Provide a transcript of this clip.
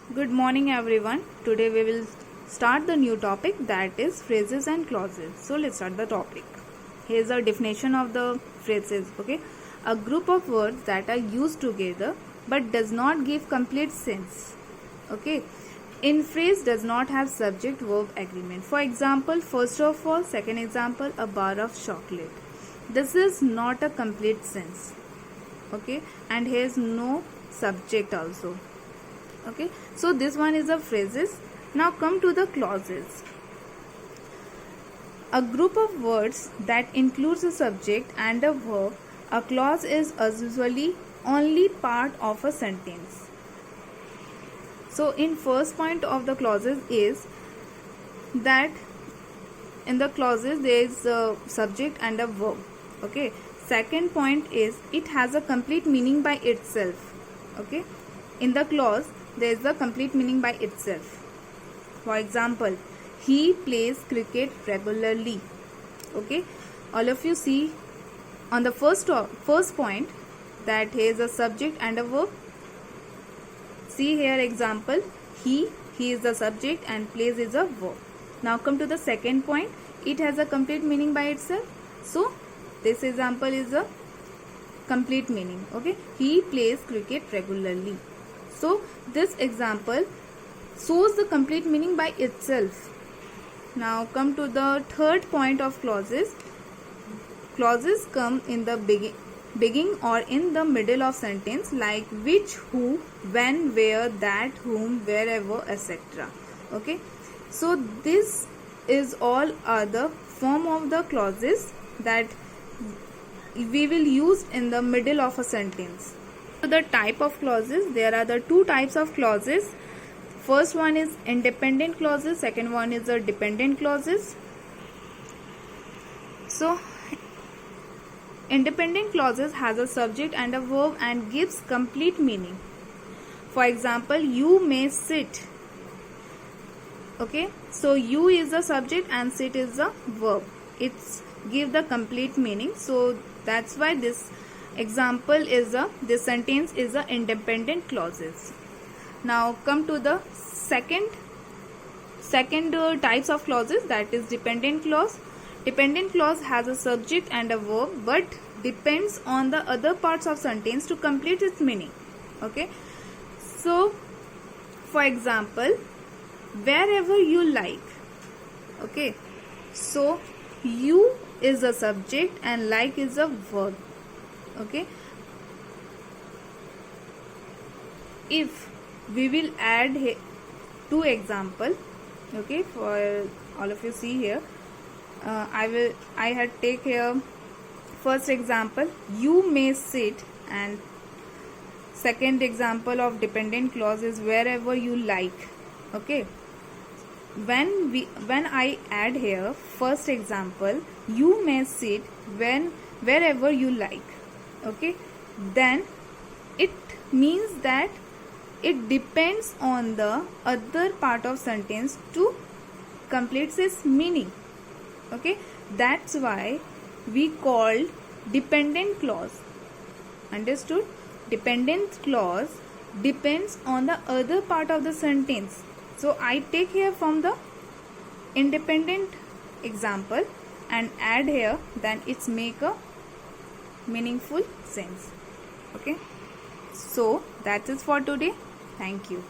Good morning everyone. Today we will start the new topic, that is phrases and clauses. So let's start the topic. Here's a definition of the phrases. Okay, a group of words that are used together but does not give complete sense. Okay, in phrase does not have subject verb agreement. For example, first of all, second example, a bar of chocolate. This is not a complete sense. Okay, and here's no subject also. Okay, so this one is the phrases. Now come to the clauses. A group of words that includes a subject and a verb. A clause is usually only part of a sentence. So in first point of the clauses is that in the clauses there is a subject and a verb. Okay, second point is it has a complete meaning by itself. Okay, in the clause there is a complete meaning by itself. For example, he plays cricket regularly. Okay, all of you see on the first point that here is a subject and a verb. See here example, he is the subject and plays is a verb. Now come to the second point, it has a complete meaning by itself. So this example is a complete meaning. Okay, he plays cricket regularly. So this example shows the complete meaning by itself. Now come to the third point of clauses. Clauses come in the beginning or in the middle of sentence, like which, who, when, where, that, whom, wherever, etc. Okay, so this is all are the form of the clauses that we will use in the middle of a sentence. So the type of clauses, there are the two types of clauses. First one is independent clauses, second one is the dependent clauses. So independent clauses has a subject and a verb and gives complete meaning. For example, you may sit. Okay, so you is the subject and sit is the verb. It's give the complete meaning. So that's why this example is this sentence is a independent clauses. Now come to the second types of clauses, that is dependent clause. Dependent clause has a subject and a verb but depends on the other parts of sentence to complete its meaning. Okay, so for example, wherever you like. Okay, so you is a subject and like is a verb. Okay, if we will add two example, okay, for all of you see here, I had take here first example, you may sit, and second example of dependent clause is wherever you like. Okay, when I add here first example, you may sit wherever you like. Okay, then it means that it depends on the other part of sentence to complete its meaning. Okay, that's why we called dependent clause. Understood? Dependent clause depends on the other part of the sentence. So I take here from the independent example and add here, then it's make a meaningful sense. Okay, so that is for today. Thank you.